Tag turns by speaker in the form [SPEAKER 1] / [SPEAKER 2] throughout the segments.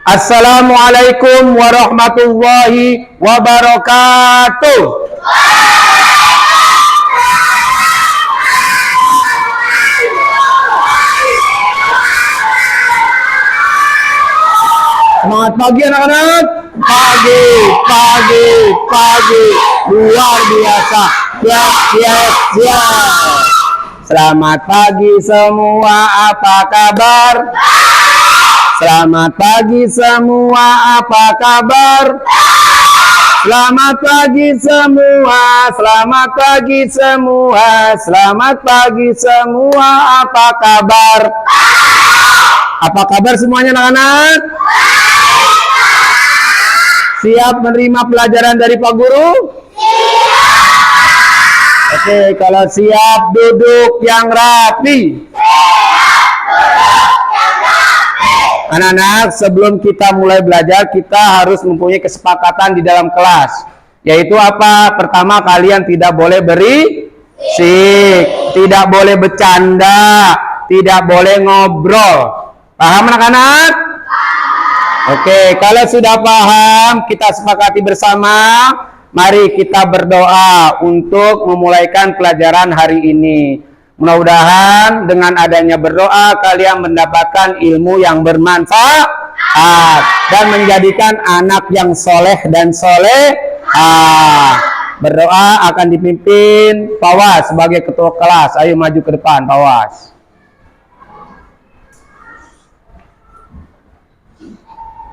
[SPEAKER 1] Assalamualaikum warahmatullahi wabarakatuh. Semangat pagi anak-anak. Pagi. Luar biasa. Siap. Selamat pagi semua, apa kabar? Selamat pagi semua, apa kabar? Selamat pagi semua, selamat pagi semua, selamat pagi semua, apa kabar? Apa kabar semuanya anak-anak? Siap menerima pelajaran dari Pak Guru? Oke, kalau siap duduk yang rapi. Anak-anak, sebelum kita mulai belajar, kita harus mempunyai kesepakatan di dalam kelas. Yaitu apa? Pertama, kalian tidak boleh berisik, tidak boleh bercanda, tidak boleh ngobrol. Paham anak-anak? Oke, kalau sudah paham, kita sepakati bersama. Mari kita berdoa untuk memulaikan pelajaran hari ini. Mudah-mudahan dengan adanya berdoa kalian mendapatkan ilmu yang bermanfaat dan menjadikan anak yang soleh dan solehah. Berdoa akan dipimpin Pak Was sebagai ketua kelas. Ayo maju ke depan Pak Was.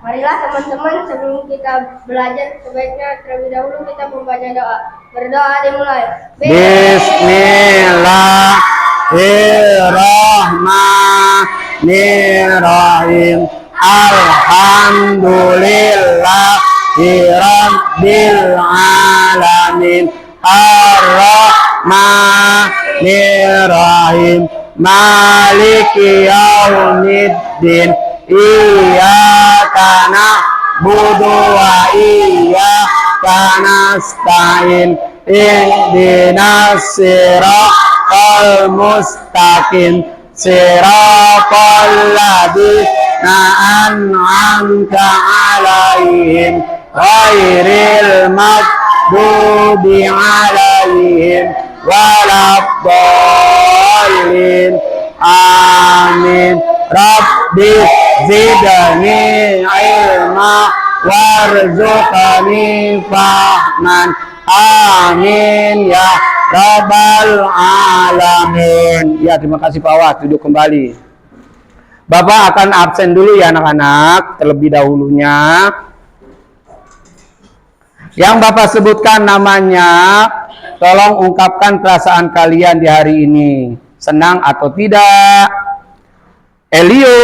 [SPEAKER 2] Marilah teman-teman, sebelum kita belajar sebaiknya terlebih dahulu kita membaca doa. Berdoa dimulai.
[SPEAKER 1] Bismillahirrahmanirrahim. Alhamdulillahirabbil alamin. Ar-Rahmanirrahim. Maliki yaumiddin. Iyyaka na'budu wa iyyaka nasta'in. Ihdinas siratal mustaqim. Siratal ladzina an'amta 'alaihim ghairil maghdubi 'alaihim waladdallin. Amin. Rabbi zidni ilma warzuqni fahman. Amin ya rabbal alamin. Ya, terima kasih Pak Was. Duduk kembali. Bapak akan absen dulu ya anak-anak terlebih dahulunya. Yang Bapak sebutkan namanya, tolong ungkapkan perasaan kalian di hari ini. Senang atau tidak? Elio.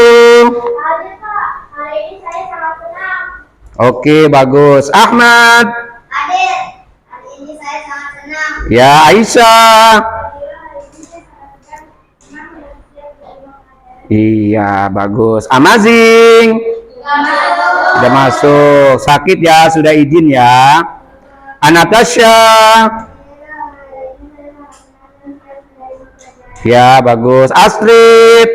[SPEAKER 2] Hari ini saya sangat senang.
[SPEAKER 1] Oke, bagus. Ahmad.
[SPEAKER 2] Adit, hari ini saya sangat senang.
[SPEAKER 1] Ya, Aisyah. Iya, bagus. Amazing. Sudah masuk. Sakit ya, sudah izin ya. Anatasha. Ya, bagus. Astrid.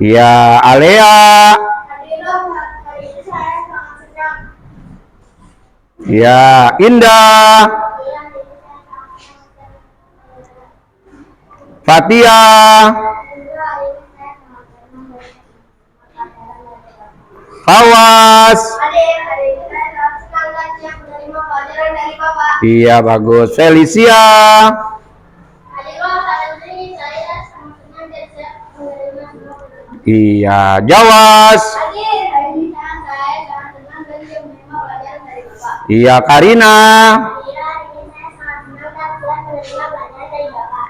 [SPEAKER 1] Ya, Alea. Ya, Indah. Fatia. Fawas. Iya, bagus. Felicia. Iya, Jawas. Iya, Karina.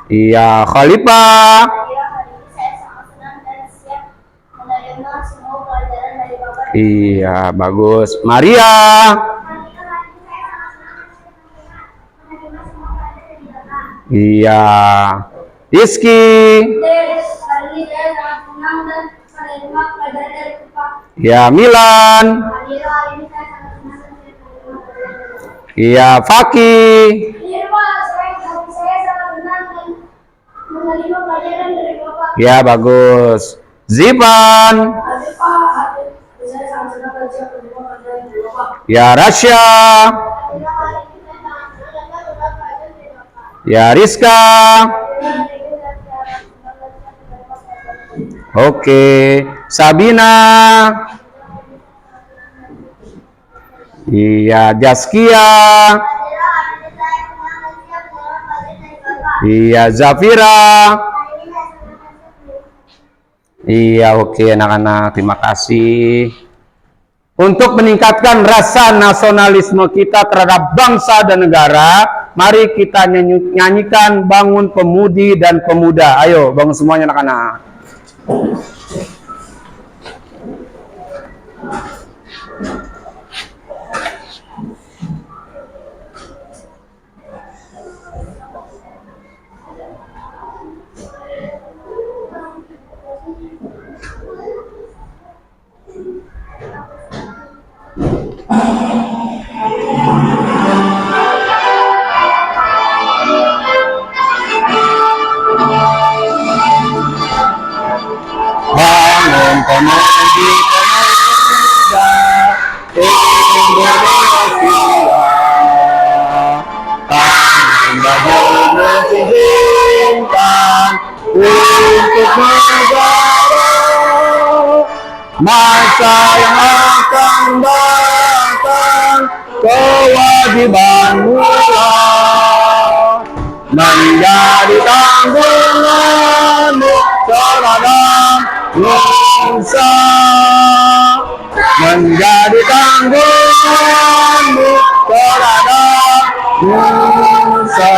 [SPEAKER 1] Iya, Khalifah. Iya, bagus. Maria. Iya. Rizky. Ya, Milan. Iya, Faki. Ya, bagus. Zipan. Ya Rasya. Ya Rizka. Oke, Sabina. Iya, Jaskia. Iya, Zafira. Iya, oke anak-anak, terima kasih. Untuk meningkatkan rasa nasionalisme kita terhadap bangsa dan negara, mari kita nyanyikan Bangun Pemudi dan Pemuda. Ayo, bangun semuanya anak-anak. Bangun pemudi pemuda Indonesia, tangan baju mengizinkan untuk negara, masa yang akan datang kewajiban mula menjadi tanggunganmu terhadap bangsa, menjadi tanggunganmu terhadap bangsa.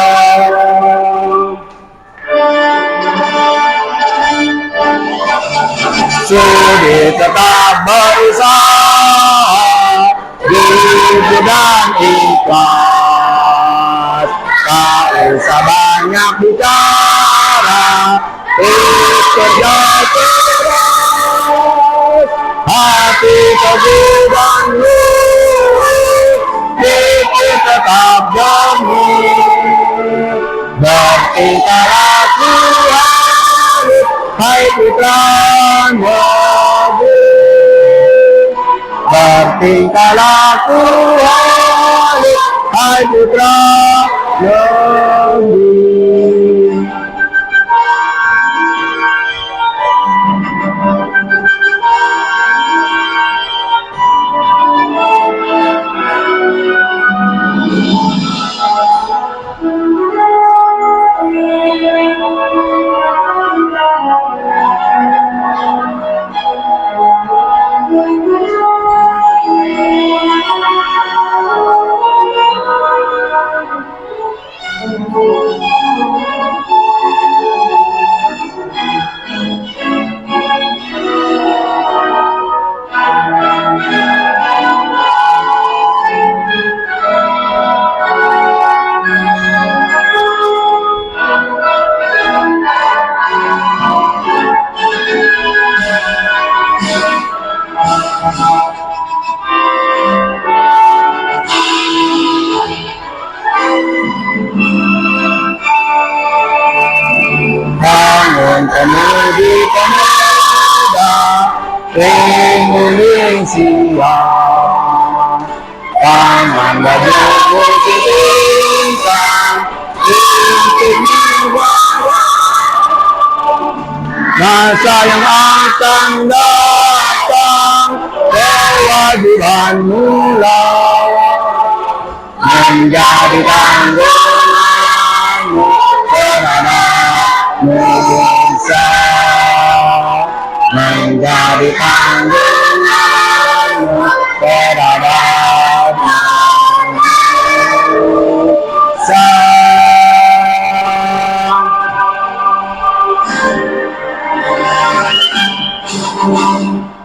[SPEAKER 1] Sudi tetap berusaha, jujur dan ikhlas, tak usah banyak bicara, kerja keras, hati teguh dan lurus, pikir tetap jernih, bertingkah laku halus, hai putra negeri, bertingkah laku halus, hai putra negeri. Bangun pemudi pemuda Indonesia, tangan baju mengizinkan untuk negara, masa yang akan datang kewajiban mula menjadi tanggunganmu terhadap bangsa, menjadi tanggunganmu terhadap bangsa.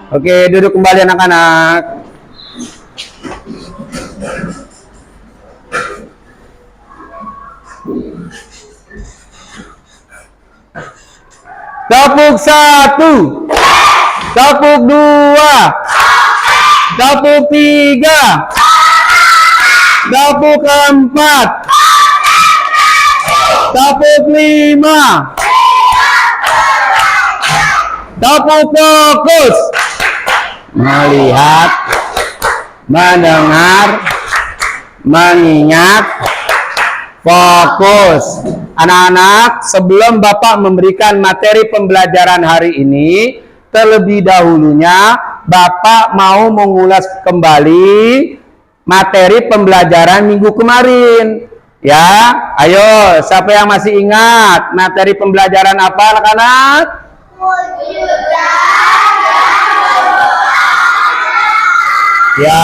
[SPEAKER 1] Oke, duduk kembali anak-anak. Tepuk 1, tepuk 2, tepuk 3, tepuk 4, tepuk 5, Tepuk fokus. Melihat, mendengar, mengingat, fokus. Anak-anak, sebelum Bapak memberikan materi pembelajaran hari ini, terlebih dahulunya Bapak mau mengulas kembali materi pembelajaran minggu kemarin. Ya, ayo, siapa yang masih ingat materi pembelajaran apa, anak-anak? Ya,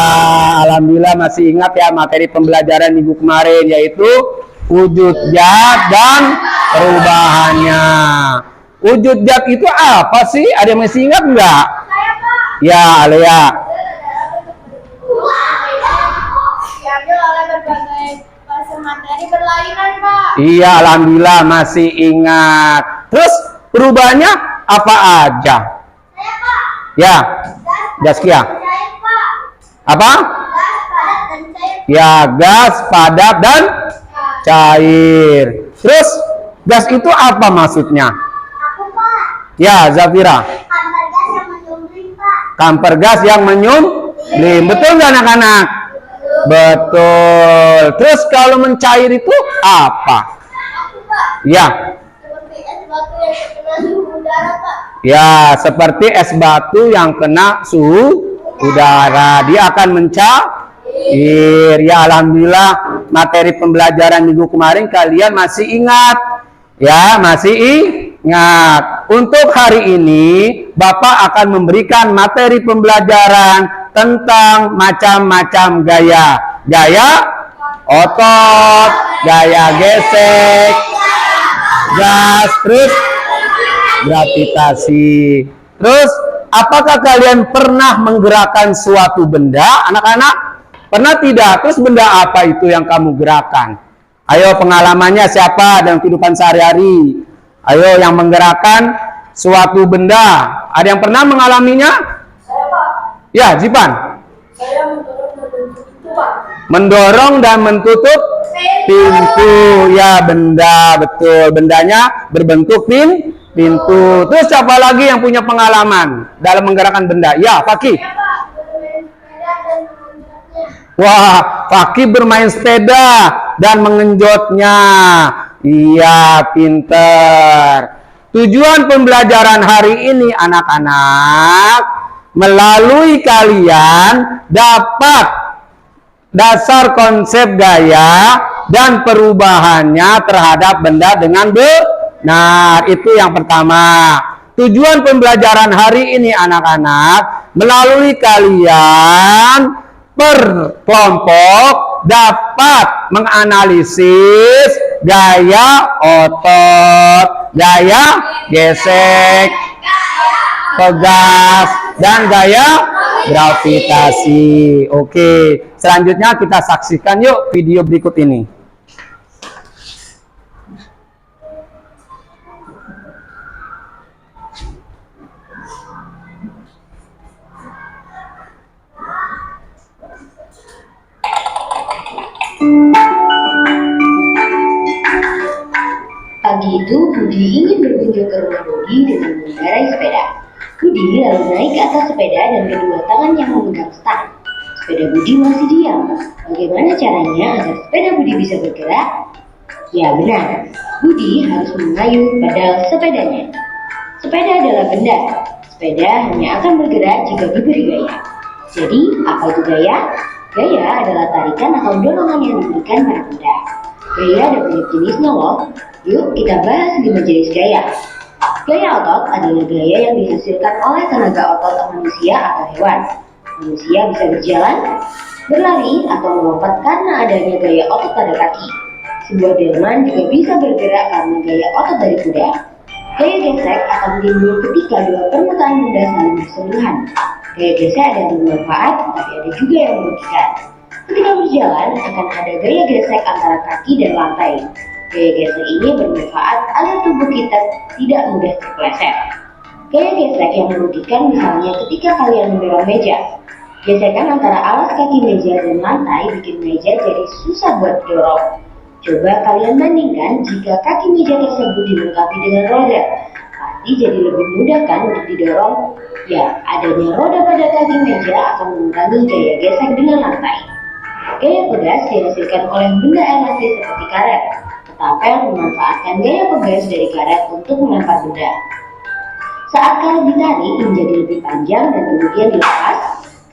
[SPEAKER 1] alhamdulillah masih ingat ya materi pembelajaran minggu kemarin, yaitu wujud zat dan perubahannya. Wujud zat itu apa sih? Ada yang masih ingat enggak? Ya, Alea.
[SPEAKER 2] Diambil oleh berbagai fase materi berlainan, Pak.
[SPEAKER 1] Iya, alhamdulillah masih ingat. Terus perubahannya apa aja?
[SPEAKER 2] Saya, Pak.
[SPEAKER 1] Ya, Jaskia.
[SPEAKER 2] Cair, Pak.
[SPEAKER 1] Apa?
[SPEAKER 2] Gas, padat, dan cair.
[SPEAKER 1] Ya, gas, padat, dan cair. Terus gas itu apa maksudnya?
[SPEAKER 2] Aku, Pak.
[SPEAKER 1] Ya, Zafira.
[SPEAKER 2] Kamar gas yang menyumbring, Pak.
[SPEAKER 1] Kamper gas yang menyumbring. Betul nggak anak-anak? Betul. Terus kalau mencair itu apa?
[SPEAKER 2] Aku, Pak.
[SPEAKER 1] Ya.
[SPEAKER 2] Seperti es batu yang terkena suhu udara, Pak.
[SPEAKER 1] Ya, seperti es batu yang kena suhu udara. Dia akan mencair. Ya, alhamdulillah materi pembelajaran minggu kemarin kalian masih ingat. Ya, masih ingat. Untuk hari ini Bapak akan memberikan materi pembelajaran tentang macam-macam gaya. Gaya otot, gaya gesek, gas, terus gravitasi. Terus, apakah kalian pernah menggerakkan suatu benda, anak-anak? Pernah tidak? Terus benda apa itu yang kamu gerakan? Ayo, pengalamannya siapa dalam kehidupan sehari-hari? Ayo, yang menggerakkan suatu benda. Ada yang pernah mengalaminya?
[SPEAKER 2] Saya, Pak.
[SPEAKER 1] Ya, Jipan.
[SPEAKER 2] Saya mendorong dan mentutup, Pak.
[SPEAKER 1] Mendorong dan mentutup pintu. Ya, benda, betul. Bendanya berbentuk pintu. Terus siapa lagi yang punya pengalaman dalam menggerakkan benda? Ya, Fakih.
[SPEAKER 2] Saya, Pak. Bermain sepeda dan mengenjotnya.
[SPEAKER 1] Wah, Fakih bermain sepeda dan mengenjotnya. Iya, pinter. Tujuan pembelajaran hari ini, anak-anak, melalui kalian dapat dasar konsep gaya dan perubahannya terhadap benda dengan benar. Itu yang pertama. Tujuan pembelajaran hari ini, anak-anak, melalui kalian per kelompok dapat menganalisis gaya otot, gaya gesek, pegas, dan gaya gravitasi. Oke, selanjutnya kita saksikan yuk video berikut ini.
[SPEAKER 3] Pagi itu, Budi ingin berkunjung ke rumah Budi dengan mengendarai sepeda. Budi lalu naik ke atas sepeda dan kedua tangannya memegang stang. Sepeda Budi masih diam. Bagaimana caranya agar sepeda Budi bisa bergerak? Ya benar, Budi harus mengayuh pedal sepedanya. Sepeda adalah benda. Sepeda hanya akan bergerak jika diberi gaya. Jadi, apa itu gaya? Gaya adalah tarikan atau dorongan yang diberikan pada benda. Gaya ada banyak jenisnya loh. Yuk kita bahas 5 jenis gaya. Gaya otot adalah gaya yang dihasilkan oleh tenaga otot manusia atau hewan. Manusia bisa berjalan, berlari, atau melompat karena adanya gaya otot pada kaki. Sebuah delman juga bisa bergerak karena gaya otot dari kuda. Gaya gesek akan timbul ketika dua permukaan benda saling bersentuhan. Gaya gesek ada yang bermanfaat, tapi ada juga yang merugikan. Ketika berjalan, akan ada gaya gesek antara kaki dan lantai. Gaya gesek ini bermanfaat agar tubuh kita tidak mudah terpeleset. Gaya gesek yang merugikan misalnya ketika kalian mendorong meja. Gesekan antara alas kaki meja dan lantai bikin meja jadi susah buat didorong. Coba kalian bandingkan jika kaki meja tersebut dilengkapi dengan roda. pasti jadi lebih mudah kan untuk didorong? Ya, adanya roda pada kaki meja akan mengurangi gaya gesek dengan lantai. Gaya pegas dihasilkan oleh benda elastis seperti karet. Ketapel memanfaatkan gaya pegas dari karet untuk melempar benda. Saat karet ditarik menjadi lebih panjang dan kemudian dilepas,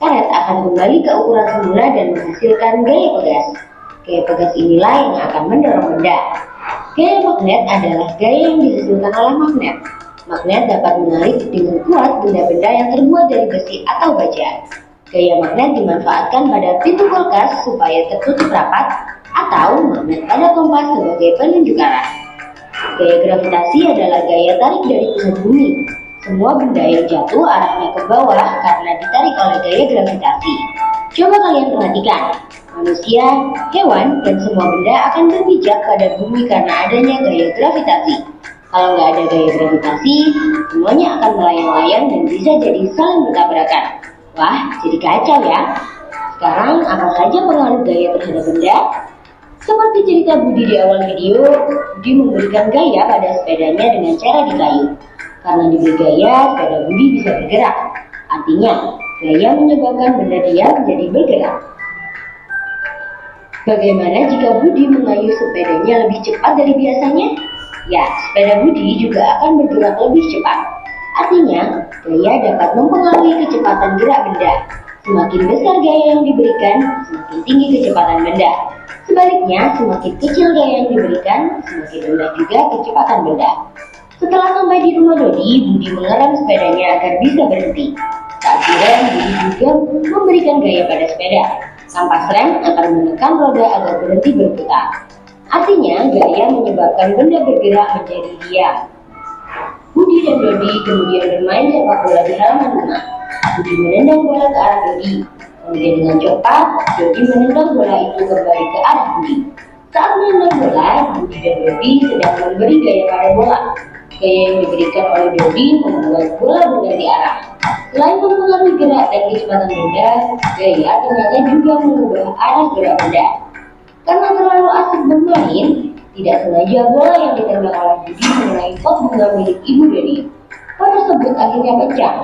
[SPEAKER 3] karet akan kembali ke ukuran semula dan menghasilkan gaya pegas. Gaya pegas inilah yang akan mendorong benda. Gaya magnet adalah gaya yang dihasilkan oleh magnet. Magnet dapat menarik dengan kuat benda-benda yang terbuat dari besi atau baja. Gaya magnet dimanfaatkan pada pintu kulkas supaya tertutup rapat atau magnet pada kompas sebagai penunjuk arah. Gaya gravitasi adalah gaya tarik dari pusat bumi. Semua benda yang jatuh arahnya ke bawah karena ditarik oleh gaya gravitasi. Coba kalian perhatikan, manusia, hewan, dan semua benda akan berpijak pada bumi karena adanya gaya gravitasi. Kalau nggak ada gaya gravitasi, semuanya akan melayang-layang dan bisa jadi saling bertabrakan. Wah, jadi kacau ya. Sekarang, apa saja pengaruh gaya terhadap benda? Seperti cerita Budi di awal video, Budi memberikan gaya pada sepedanya dengan cara dikayu. Karena diberi gaya, sepeda Budi bisa bergerak. Artinya, gaya menyebabkan benda diam menjadi bergerak. Bagaimana jika Budi mengayu sepedanya lebih cepat dari biasanya? Ya, sepeda Budi juga akan bergerak lebih cepat. Artinya, gaya dapat mempengaruhi kecepatan gerak benda. Semakin besar gaya yang diberikan, semakin tinggi kecepatan benda. Sebaliknya, semakin kecil gaya yang diberikan, semakin rendah juga kecepatan benda. Setelah sampai di rumah Dodi, Budi mengerem sepedanya agar bisa berhenti. Saat direm, Budi juga memberikan gaya pada sepeda. Ampas rem akan menekan roda agar berhenti berputar. Artinya, gaya menyebabkan benda bergerak menjadi diam. Budi dan Dodi kemudian bermain sepak bola di halaman rumah. Budi menendang bola ke arah Dodi. Kemudian dengan cepat, Dodi menendang bola itu kembali ke arah Budi. Saat menendang bola, Budi dan Dodi sedang memberi gaya pada bola. Gaya yang diberikan oleh Dodi membuat bola berganti arah. Selain mempengaruhi gerak dan kecepatan benda, gaya ternyata juga mengubah arah gerak benda. Karena terlalu asik bermain, tidak sengaja bola yang ditendang oleh Budi mengenai pot bunga milik ibu Dodi. Pot tersebut akhirnya pecah.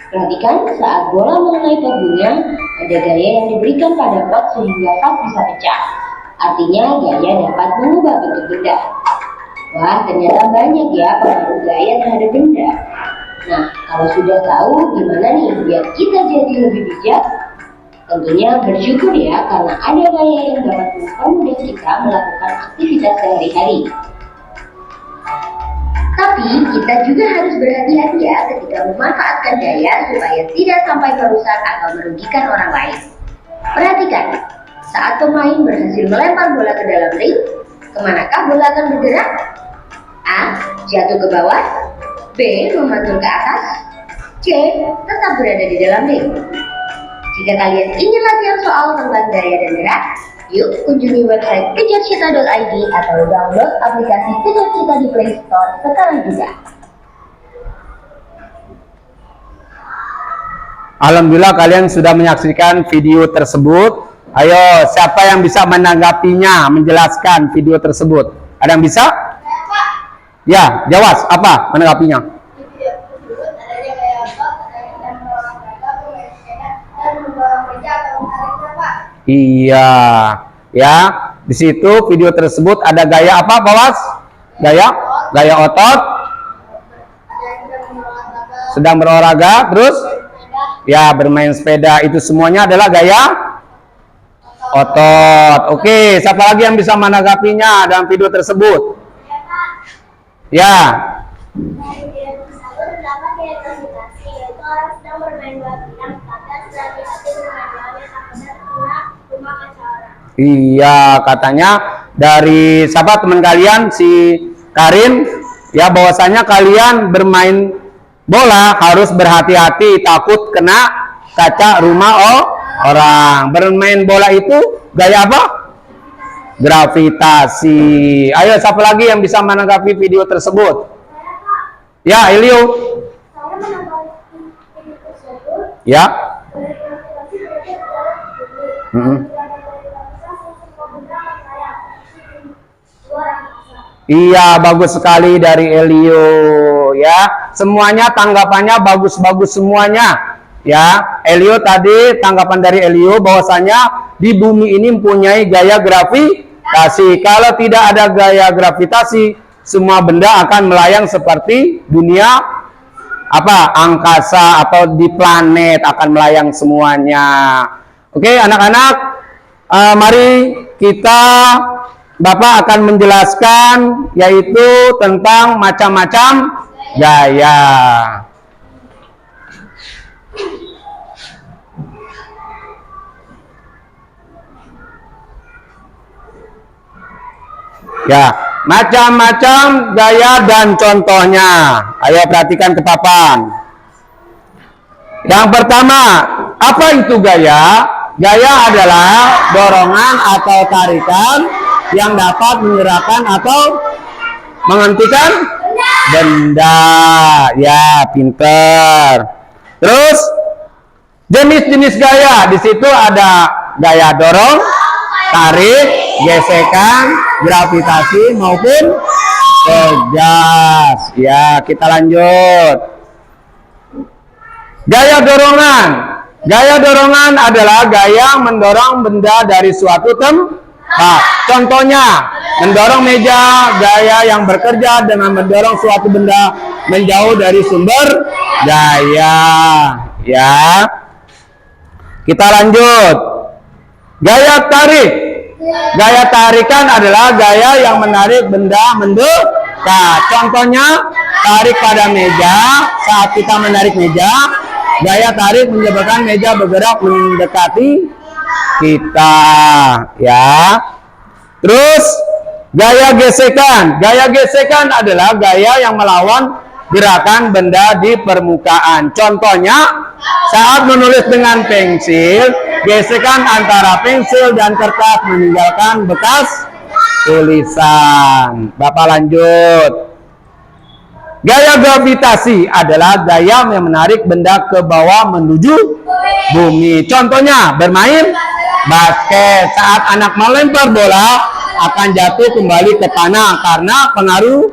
[SPEAKER 3] Perhatikan, saat bola mengenai pot bunga, ada gaya yang diberikan pada pot sehingga pot bisa pecah. Artinya, gaya dapat mengubah bentuk benda. Wah, ternyata banyak ya pengaruh gaya terhadap benda. Nah, kalau sudah tahu gimana nih biar kita jadi lebih bijak? Tentunya bersyukur ya karena ada gaya yang dapat mempermudah kita melakukan aktivitas sehari-hari. Tapi kita juga harus berhati-hati ya ketika memanfaatkan gaya supaya tidak sampai merusak atau merugikan orang lain. Perhatikan, saat pemain berhasil melempar bola ke dalam ring, kemanakah bola akan bergerak? A. Jatuh ke bawah. B. Memantul ke atas. C. Tetap berada di dalam ring. Jika kalian ingin latihan soal tentang gaya dan gerak, yuk kunjungi website kejarcita.id atau download aplikasi Kejar Cita di Play Store sekarang juga.
[SPEAKER 1] Alhamdulillah kalian sudah menyaksikan video tersebut. Ayo, siapa yang bisa menanggapinya, menjelaskan video tersebut? Ada yang bisa? Ya, jawab apa menanggapinya? Iya, ya. Di situ video tersebut ada gaya apa, Bawas? Gaya otot. Sedang berolahraga, terus ya bermain sepeda. Itu semuanya adalah gaya otot. Oke, siapa lagi yang bisa menanggapinya dalam video tersebut? Ya. Iya, katanya dari siapa teman kalian si Karin ya, bahwasanya kalian bermain bola harus berhati-hati takut kena kaca rumah orang. Bermain bola itu gaya apa? Gravitasi. Ayo, siapa lagi yang bisa menanggapi video tersebut? Ya, Elio. Ya. Iya, bagus sekali dari Elio ya. semuanya tanggapannya bagus-bagus semuanya. Ya, Elio tadi tanggapan dari Elio bahwasanya di bumi ini mempunyai gaya gravitasi. Kalau tidak ada gaya gravitasi, semua benda akan melayang seperti dunia angkasa atau di planet akan melayang semuanya. Oke, anak-anak, mari kita Bapak akan menjelaskan yaitu tentang macam-macam gaya. Ya, macam-macam gaya dan contohnya. Ayo perhatikan ke papan. Yang pertama, apa itu gaya? Gaya adalah dorongan atau tarikan yang dapat menggerakkan atau menghentikan benda. Ya, pinter. Terus jenis-jenis gaya. Di situ ada gaya dorong, tarik, gesekan, gravitasi maupun tegas. Ya, kita lanjut. Gaya dorongan. Gaya dorongan adalah gaya mendorong benda dari suatu tempat. Contohnya, mendorong meja, gaya yang bekerja dengan mendorong suatu benda menjauh dari sumber gaya. Ya. Kita lanjut. Gaya tarik. Gaya tarikan adalah gaya yang menarik benda mendekat. Contohnya, tarik pada meja. Saat kita menarik meja, gaya tarik menyebabkan meja bergerak mendekati kita. Ya. Terus, gaya gesekan. Gaya gesekan adalah gaya yang melawan gerakan benda di permukaan. Contohnya, saat menulis dengan pensil, gesekan antara pensil dan kertas meninggalkan bekas tulisan. Bapak lanjut. Gaya gravitasi adalah gaya yang menarik benda ke bawah menuju bumi. Contohnya, bermain basket. Saat anak melempar bola, akan jatuh kembali ke tanah karena pengaruh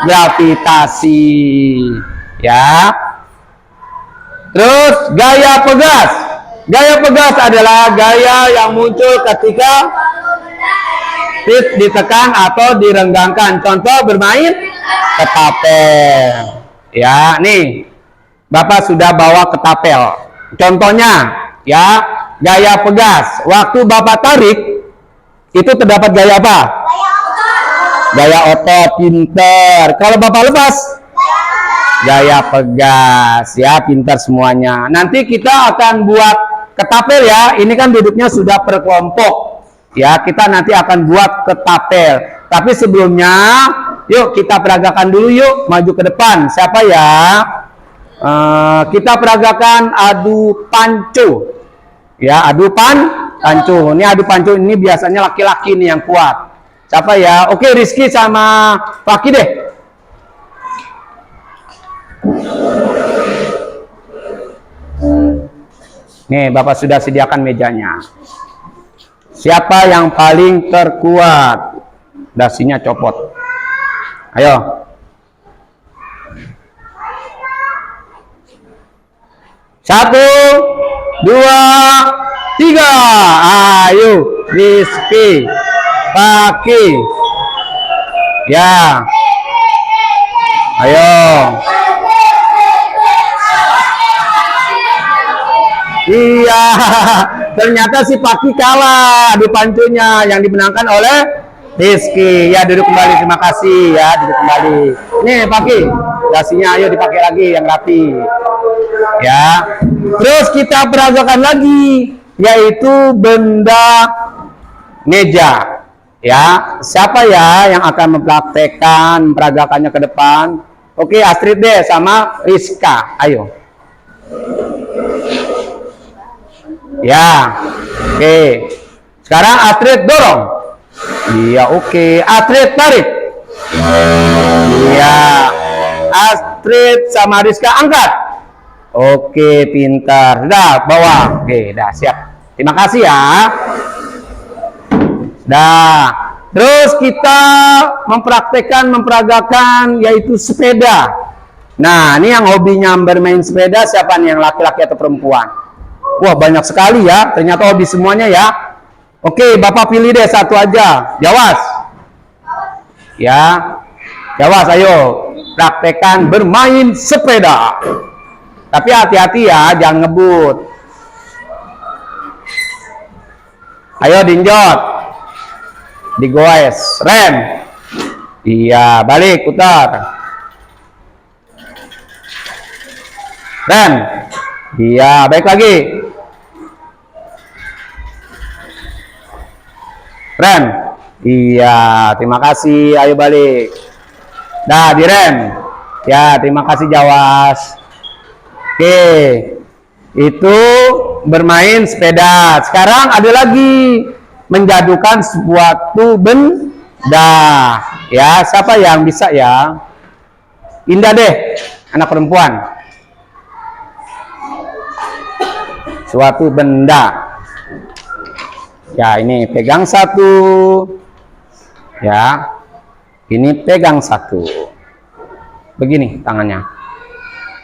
[SPEAKER 1] gravitasi. Ya. Terus gaya pegas. Gaya pegas adalah gaya yang muncul ketika ditekan atau direnggangkan. Contoh, bermain ketapel. Ya, nih. Bapak sudah bawa ketapel. Contohnya, ya, gaya pegas. Waktu Bapak tarik, itu terdapat gaya apa? Gaya otot, pinter. Kalau Bapak lepas, gaya pegas. Ya, pinter semuanya. Nanti kita akan buat ketapel ya. Ini kan duduknya sudah per kelompok. Ya, kita nanti akan buat ketapel. Tapi sebelumnya, yuk kita peragakan dulu yuk. Maju ke depan. Siapa ya? Kita peragakan adu pancu. Ya, adu pancu. Ini adu pancu ini biasanya laki-laki nih yang kuat. Siapa ya? Oke, Rizky sama Fakih deh. Nih, Bapak sudah sediakan mejanya. Siapa yang paling terkuat? Dasinya copot. Ayo. Satu, dua, tiga. Ayo, Rizky, Fakih. Ya. Ayo. Iya, ternyata si Fakih kalah adu pancunya yang dimenangkan oleh Rizky. Ya, duduk kembali. Terima kasih ya, duduk kembali. Nih Fakih, dasinya ayo dipakai lagi yang rapi. Ya. Terus kita peragakan lagi, yaitu benda meja. Ya, siapa ya yang akan mempraktekkan peragakannya ke depan? Oke, Astrid deh sama Rizka. Ayo. Ya, oke. Sekarang Astrid dorong. Iya, oke. Astrid tarik. Iya. Astrid sama Rizka angkat. Oke, pintar. Sudah, bawa. Oke, dah siap. Terima kasih ya. Dah. Terus kita memperagakan yaitu sepeda. Nah, ini yang hobinya bermain sepeda siapa nih, yang laki-laki atau perempuan? Wah, banyak sekali ya. Ternyata hobi semuanya ya. Oke, Bapak pilih deh satu aja. Jawas. Ya. Jawas, ayo. Praktekan bermain sepeda. Tapi hati-hati ya, jangan ngebut. Ayo dinjot. Digoes. Rem. Iya, balik, putar. Rem. Iya, baik lagi. Rem. Iya, terima kasih. Ayo balik. Dah, direm. Ya, terima kasih Jawas. Oke. Itu bermain sepeda. Sekarang ada lagi menjadukan suatu benda. Ya, siapa yang bisa ya? Indah deh, anak perempuan. Suatu benda. Ya, ini pegang satu. Ya, ini pegang satu. Begini tangannya.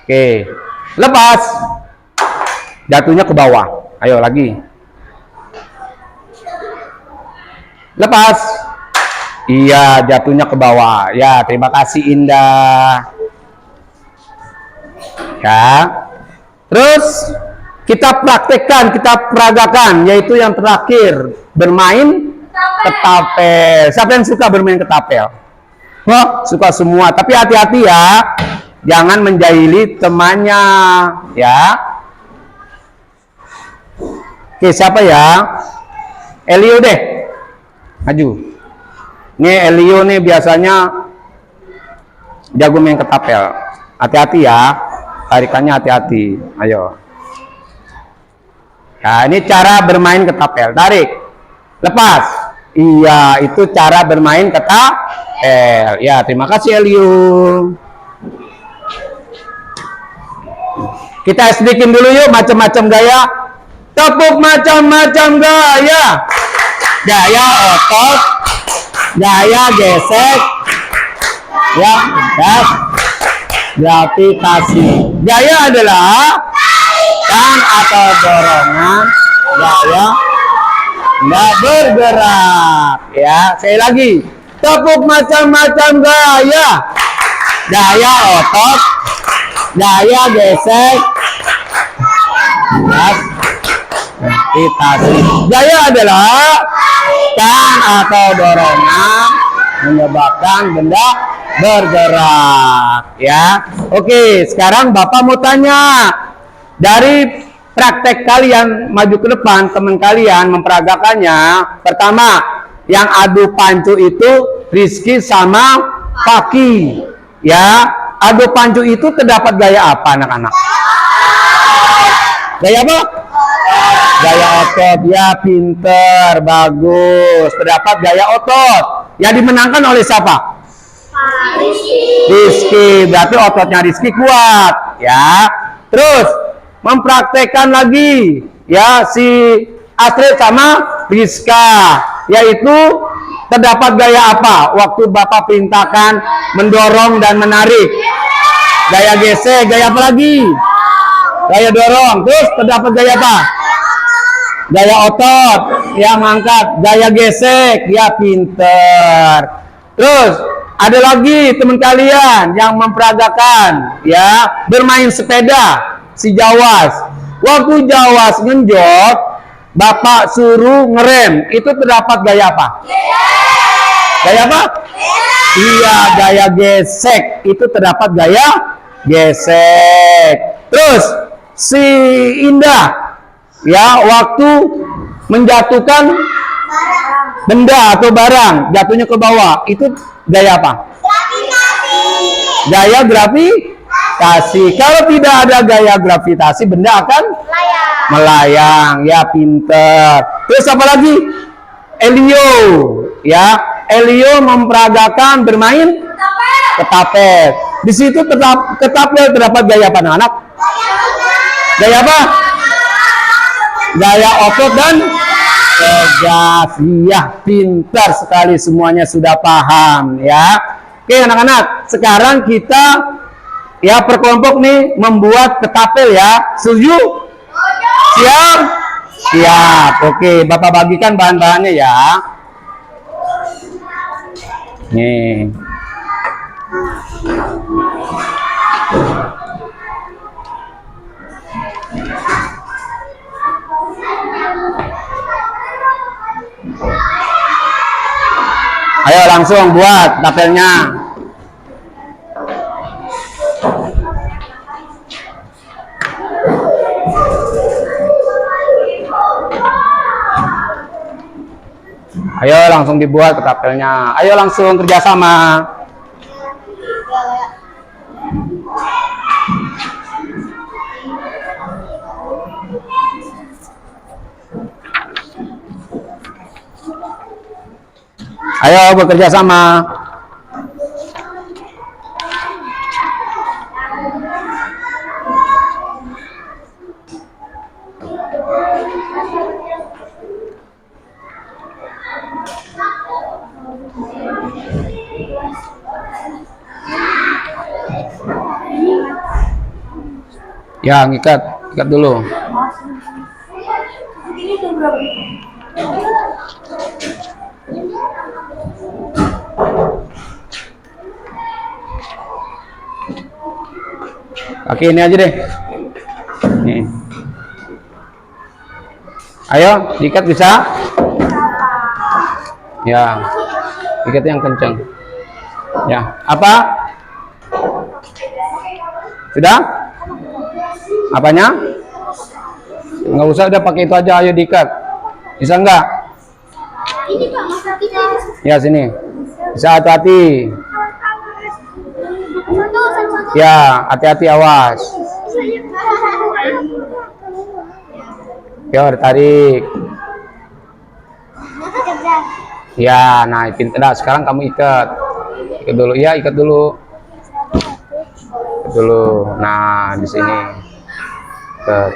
[SPEAKER 1] Oke, lepas. Jatuhnya ke bawah. Ayo lagi. Lepas. Iya, jatuhnya ke bawah. Ya, terima kasih Indah. Ya. Terus kita praktekkan, kita peragakan, yaitu yang terakhir, bermain ketapel. Siapa yang suka bermain ketapel? Wah, suka semua. Tapi hati-hati ya, jangan menjahili temannya, ya. Oke, siapa ya? Elio deh, maju. Ini Elio nih biasanya jago main ketapel. Hati-hati ya, tarikannya hati-hati. Ayo. Nah, ini cara bermain ketapel. Tarik. Lepas. Iya, itu cara bermain ketapel. Ya, terima kasih Elio. Kita sedikit dulu yuk macam-macam gaya. Tepuk macam-macam gaya. Gaya otot. Gaya gesek. Ya, gas. Gravitasi. Gaya adalah kan atau dorongan gaya nggak bergerak, ya. Sekali lagi, tepuk macam-macam gaya. Gaya otot, gaya gesek, gravitasi. Gaya adalah kan atau dorongan menyebabkan benda bergerak, ya. Oke, sekarang Bapak mau tanya. Dari praktek kalian maju ke depan, teman kalian memperagakannya. Pertama, yang adu pancu itu Rizky sama Paki. Ya, adu pancu itu terdapat gaya apa anak-anak? Gaya apa? Gaya otot. Ya, pinter, bagus. Terdapat gaya otot. Yang dimenangkan oleh siapa? Rizky. Berarti ototnya Rizky kuat. Ya, terus mempraktekkan lagi ya si Astrid sama Rizka, yaitu terdapat gaya apa waktu Bapak perintahkan mendorong dan menarik? Gaya gesek. Gaya apa lagi? Gaya dorong. Terus terdapat gaya apa? Gaya otot, ya, mangkat. Gaya gesek, ya, pinter. Terus ada lagi teman kalian yang memperagakan ya bermain sepeda. Si Jawas, waktu Jawas ngenjot, Bapak suruh ngerem, itu terdapat gaya apa? Gaya apa? Iya, gaya gesek, itu terdapat gaya gesek. Terus si Indah, ya, waktu menjatuhkan benda atau barang, jatuhnya ke bawah, itu gaya apa? Gaya gravitasi. Kalau tidak ada gaya gravitasi, benda akan melayang. Ya, pinter. Terus apa lagi? Elio, ya, Elio memperagakan bermain ketapel. Di situ ketapel terdapat gaya apa anak-anak? Gaya apa? Gaya otot dan tegas. Iya, pintar sekali, semuanya sudah paham ya. Oke anak-anak, sekarang kita Ya, per kelompok nih membuat ketapel ya. Setuju? Siap? Siap. Oke, Bapak bagikan bahan-bahannya ya. Nih. Ayo langsung buat tapelnya. Ayo langsung dibuat ketapelnya. Ayo langsung kerjasama. Ayo bekerja sama. Ya, ikat dulu. Oke, ini aja deh. Nih. Ayo, diikat bisa? Ya, ikat yang kencang. Ya, apa? Sudah? Apanya? Nggak usah, udah pakai itu aja. Ayo diikat. Bisa nggak?
[SPEAKER 2] Ini Pak, Mas Hati.
[SPEAKER 1] Ya, sini. Bisa, hati-hati.
[SPEAKER 2] Satu.
[SPEAKER 1] Ya, hati-hati, awas. Ya, tarik. Ya, nah pintar. Sekarang kamu ikat. Ikat dulu. Ya, ikat dulu. Ikat dulu. Nah, di sini. Ikat.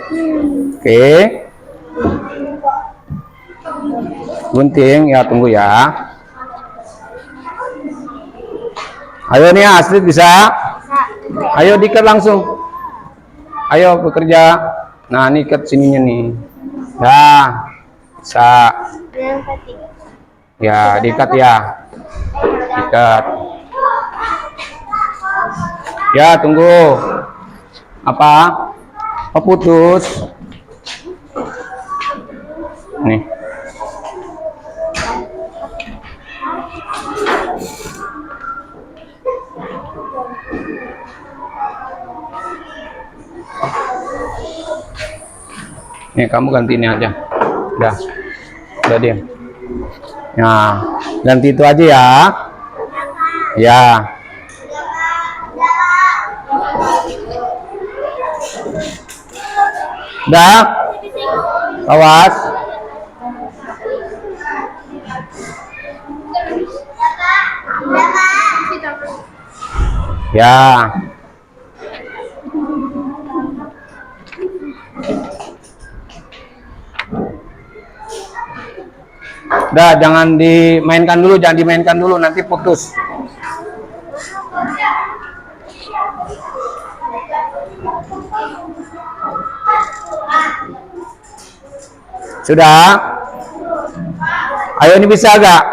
[SPEAKER 1] Oke. Gunting. Ya, tunggu ya. Ayo nih, Astrid bisa? Ayo diikat langsung. Ayo bekerja. Nah, ini ikat sininya nih. Ya, bisa. Ya, diikat ya. Diikat. Ya, tunggu. Apa? Oh, putus. Nih. Nih, kamu ganti ini aja. Udah diam. Nah, ganti itu aja ya. Ya. Udah. Awas. Ya. Udah, jangan dimainkan dulu, nanti putus. Sudah? Ayo, ini bisa gak?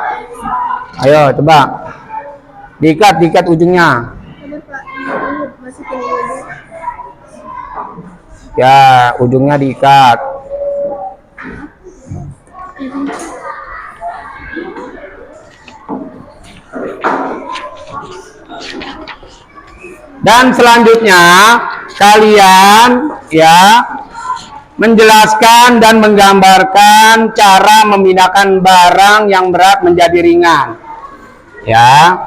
[SPEAKER 1] Ayo, coba. Diikat ujungnya. Ya, ujungnya diikat. Dan selanjutnya kalian ya menjelaskan dan menggambarkan cara memindahkan barang yang berat menjadi ringan. Ya.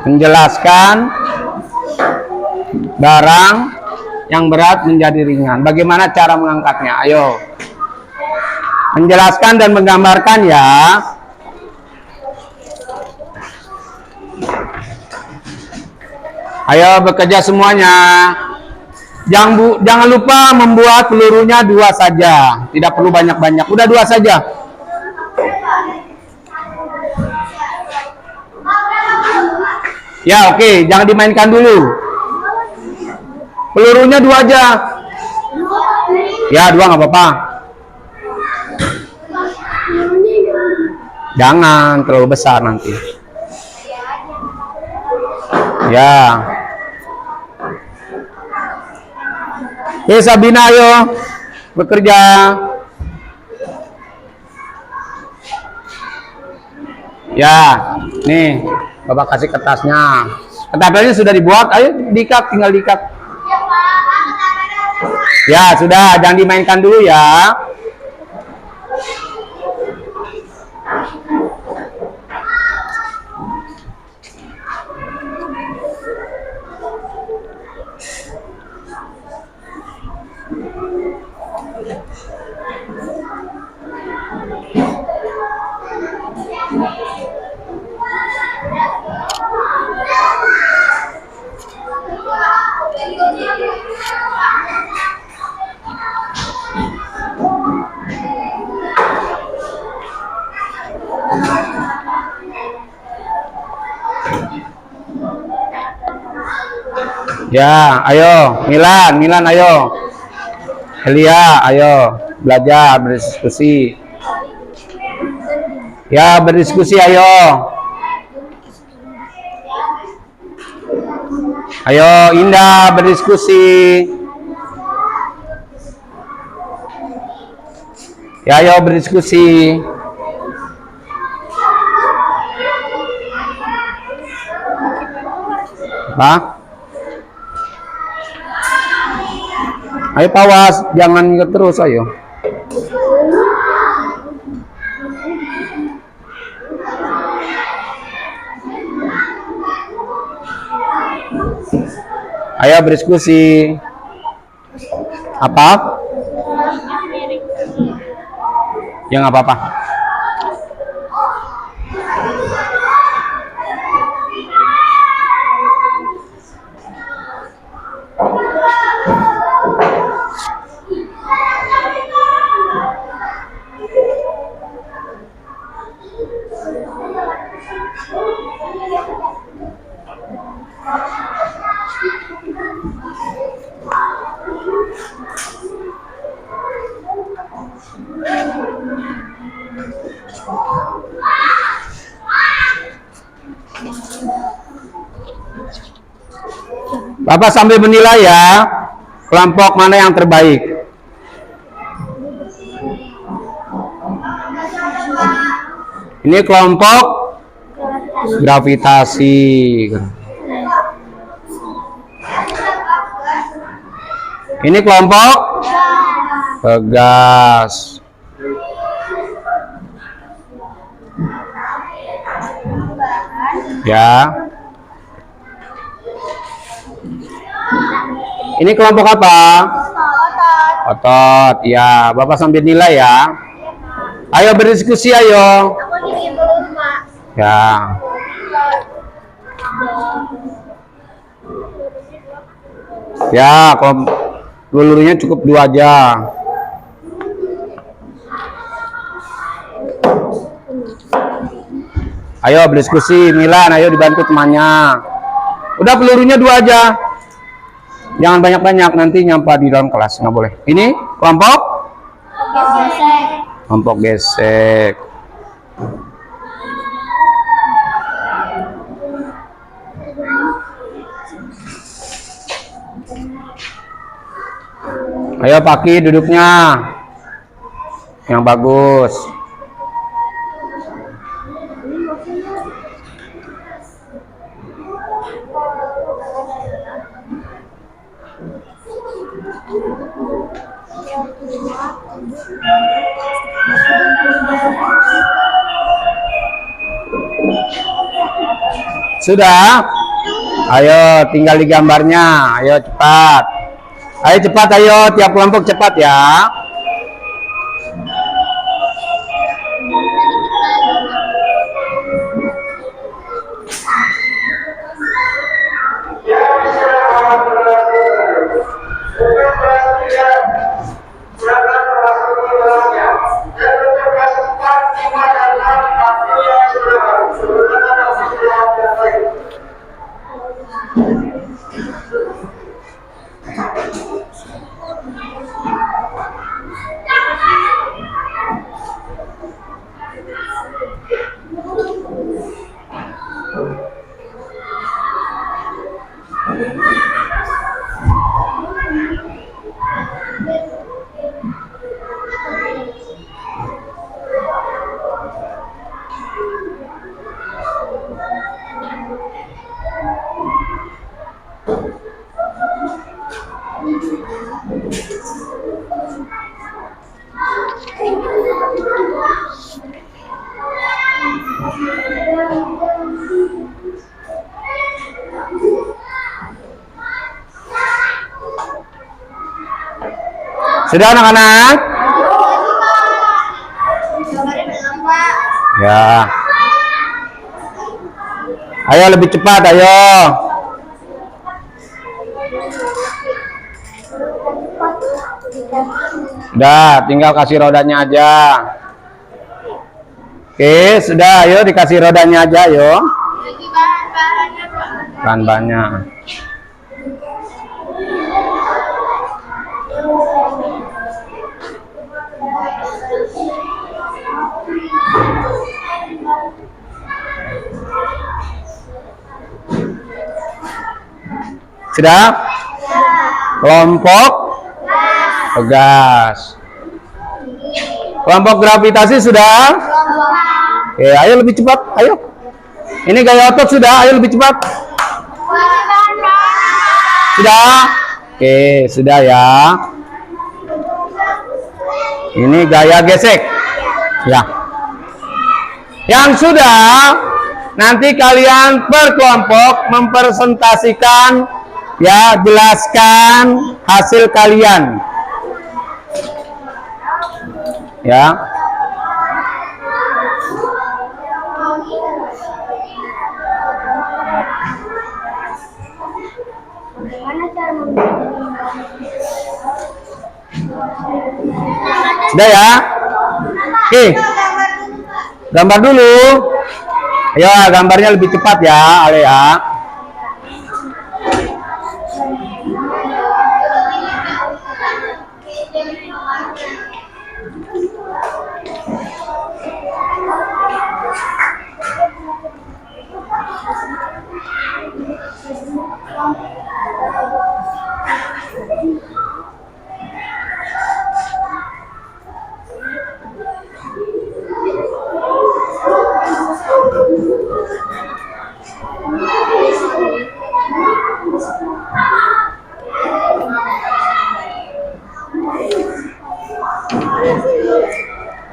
[SPEAKER 1] Menjelaskan barang yang berat menjadi ringan. Bagaimana cara mengangkatnya? Ayo. Menjelaskan dan menggambarkan ya. Ayo bekerja semuanya. Jangan lupa membuat pelurunya 2 saja. Tidak perlu banyak-banyak. Udah 2 saja. Ya, oke. Jangan dimainkan dulu. Pelurunya 2 aja. Ya, 2 nggak apa-apa. Jangan terlalu besar nanti. Ya. Sabina, ayo bekerja. Ya, nih Bapak kasih kertasnya. Ketapelnya sudah dibuat, ayo diikat, tinggal diikat. Ya, sudah, jangan dimainkan dulu ya. Ya, ayo, Milan, ayo. Elia, ayo, belajar, berdiskusi. Ya, berdiskusi, ayo. Ayo, Indah, berdiskusi. Ya, ayo berdiskusi. Hah? Ayo Pawas, jangan ingat terus, ayo. Ayo berdiskusi. Apa? Ya nggak apa-apa. Bapak sambil menilai ya, kelompok mana yang terbaik. Ini kelompok gravitasi. Ini kelompok pegas. Ya. Ini kelompok apa? Otot. Ya, Bapak sambil nilai ya. Ayo berdiskusi, ayo. Ya. Ya, pelulunya cukup 2 aja. Ayo berdiskusi, Milan, ayo dibantu temannya. Udah pelurunya 2 aja. Jangan banyak-banyak, nanti nyampah di dalam kelas, nggak boleh. Ini kelompok? Gesek. Kelompok gesek. Ayo Paki duduknya. Yang bagus. Sudah? Ayo tinggal di gambarnya. Ayo cepat. Ayo cepat, ayo tiap kelompok cepat ya. Sudah anak-anak? Ya. Ayo lebih cepat, ayo. Sudah, tinggal kasih rodanya aja. Oke, sudah, ayo dikasih rodanya aja, ayo. Bahan-bahannya. Sudah? Kelompok pegas. Kelompok gravitasi sudah? Oke, ayo lebih cepat, ayo. Ini gaya otot sudah, ayo lebih cepat. Sudah? Oke, sudah ya. Ini gaya gesek. Ya. Yang sudah, nanti kalian per kelompok mempresentasikan, ya, jelaskan hasil kalian. Ya. Sudah ya? Oke. Gambar dulu. Ayo, gambarnya lebih cepat ya, Ale ya.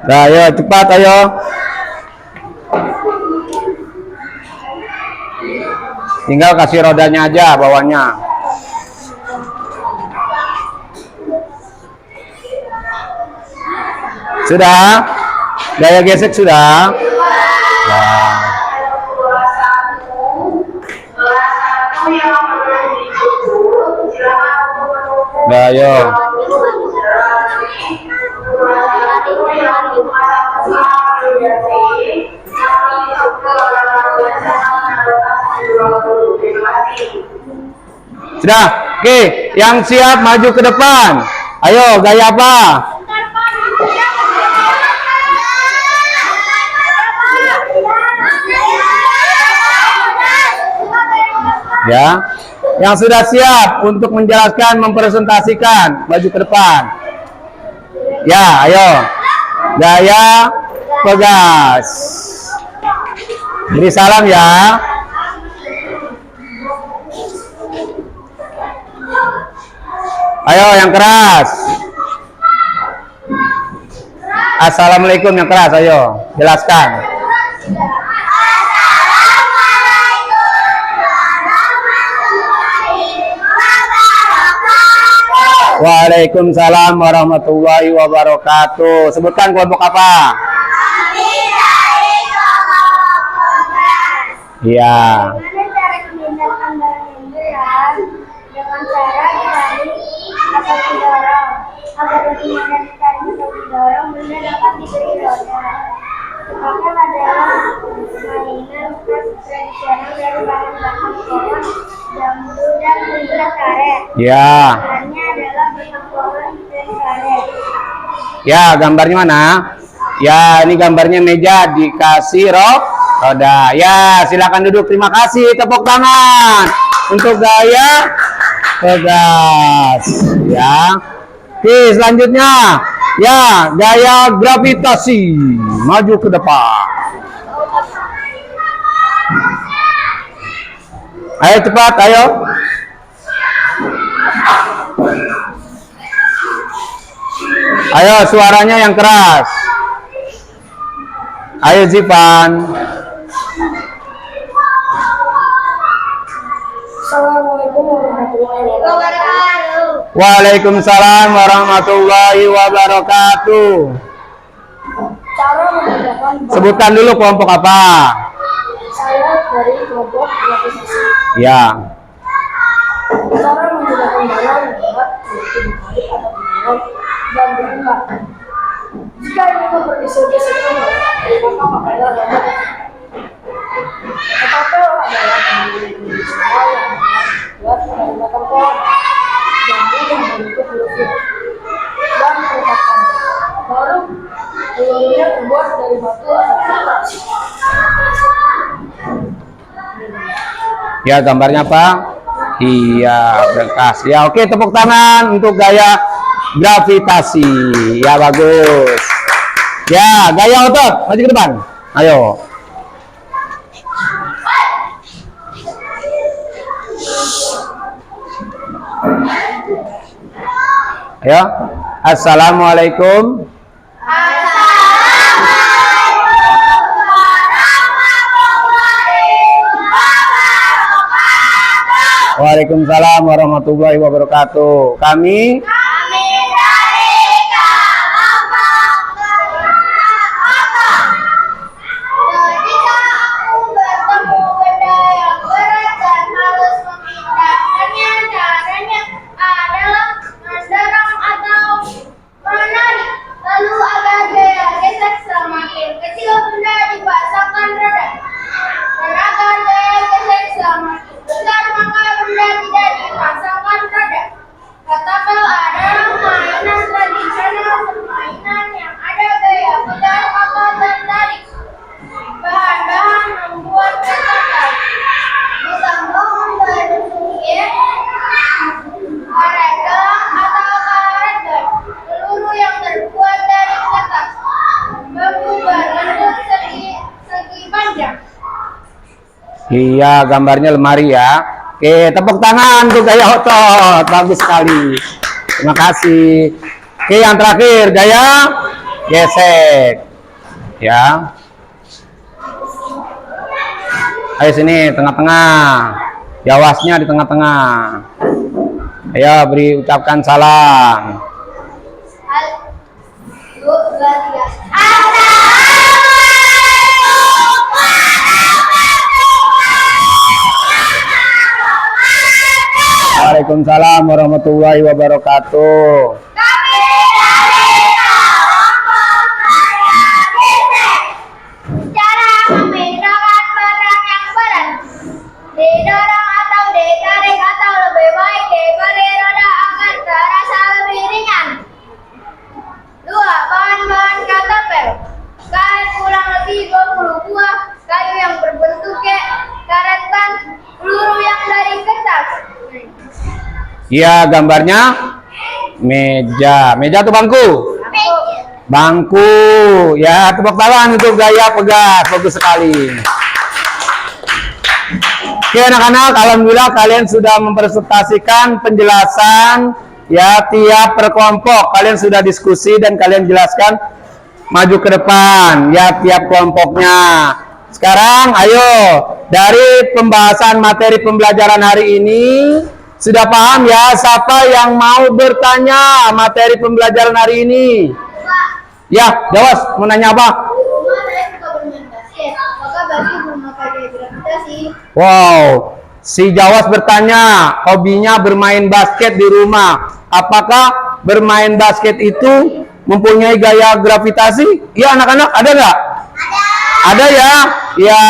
[SPEAKER 1] Nah, ayo cepat, ayo. Tinggal kasih rodanya aja bawahnya. Sudah? Gaya gesek sudah? Nah. Nah, ayo. Sudah? Oke, yang siap maju ke depan. Ayo, gaya apa? Ya. Yang sudah siap untuk menjelaskan, mempresentasikan, maju ke depan. Ya, ayo. Gaya pegas. Beri salam ya. Ayo yang keras. Assalamualaikum yang keras, ayo jelaskan. Waalaikumsalam warahmatullahi wabarakatuh. Sebutkan kelompok apa? Iya.
[SPEAKER 2] Bagaimana cara memindahkan barang itu ya? Dengan cara ditarik atau didorong. Agar bagaimana ditarik atau didorong, benda dapat diberi roda. Sepakat adalah mainan khas tradisional dari bahan-bahan pohon, bambu, dan bentuk karet.
[SPEAKER 1] Ya.
[SPEAKER 2] Gambarnya adalah bentuk pohon dan karet.
[SPEAKER 1] Ya, gambarnya mana? Ya, ini gambarnya meja dikasih roda. Ya, silakan duduk. Terima kasih. Tepuk tangan untuk gaya pegas. Ya. Oke, selanjutnya. Ya, gaya gravitasi. Maju ke depan. Ayo cepat, ayo. Ayo suaranya yang keras. Ayo Zivan.
[SPEAKER 2] Assalamualaikum warahmatullahi wabarakatuh.
[SPEAKER 1] Waalaikumsalam warahmatullahi wabarakatuh.
[SPEAKER 2] Cara membedakan
[SPEAKER 1] Sebutkan dulu kelompok apa?
[SPEAKER 2] saya dari kelompok grafitasi.
[SPEAKER 1] Ya.
[SPEAKER 2] Cara membedakan balon membuat yaitu dibalik atau didorong dan dibuka. Jika ingin mempergeser-geserkan maka pakailah robot. Ketapel adalah benda visual yang dibuat menggunakan pohon, bambu yang berbentuk huruf dan peletakan. Baru pelurnya terbuat dari batu atau kertas.
[SPEAKER 1] Ya, gambarnya apa? Iya, berkas. Ya, oke, tepuk tangan untuk gaya gravitasi. Ya, bagus. Ya, gaya otot. Maju ke depan. Ayo. Ayo. Assalamualaikum. Waalaikumsalam warahmatullahi wabarakatuh. Kami
[SPEAKER 2] Ketika aku bertemu benda yang berat dan harus memindahkannya, caranya adalah mendorong atau menarik. Lalu agar gaya gesek semakin kecil, benda dipasangkan roda. Dan agar gaya gesek semakin besar, maka benda tidak dipasangkan roda. Ketapel adalah mainan tradisional, permainan yang ada gaya pegang atau tertarik. Bahan-bahan membuat ketapel ditambah dari suket, karet gelang atau karet gun, peluru yang terbuat dari kertas, bambu berbentuk segi panjang.
[SPEAKER 1] Iya, gambarnya lemari ya. Oke, tepuk tangan untuk gaya otot. Bagus sekali. Terima kasih. Oke, yang terakhir gaya gesek. Ya. Ayo sini, tengah-tengah. Jawasnya di tengah-tengah. Ayo, beri ucapkan salam. Waalaikumsalam warahmatullahi wabarakatuh.
[SPEAKER 2] Kami dari kelompok gaya gesek. Cara memindahkan barang yang berat, didorong atau ditarik atau lebih baik diberi roda agar terasa lebih ringan. 2. Bahan-bahan ketapel. Karet kurang lebih 20 buah, kayu yang berbentuk karet ban, peluru yang dari kertas.
[SPEAKER 1] Iya, gambarnya meja. Meja atau bangku? Bangku. Ya, tepuk tangan untuk gaya pegas. Bagus sekali. Oke anak-anak, alhamdulillah kalian sudah mempresentasikan penjelasan ya tiap per kelompok. Kalian sudah diskusi dan kalian jelaskan maju ke depan ya tiap kelompoknya. Sekarang ayo dari pembahasan materi pembelajaran hari ini sudah paham ya siapa yang mau bertanya materi pembelajaran hari ini? Ya, Jawas mau nanya apa? Wow, si Jawas bertanya, hobinya bermain basket di rumah. Apakah bermain basket itu mempunyai gaya gravitasi? Ya anak-anak, ada nggak? Ada ya? Ya,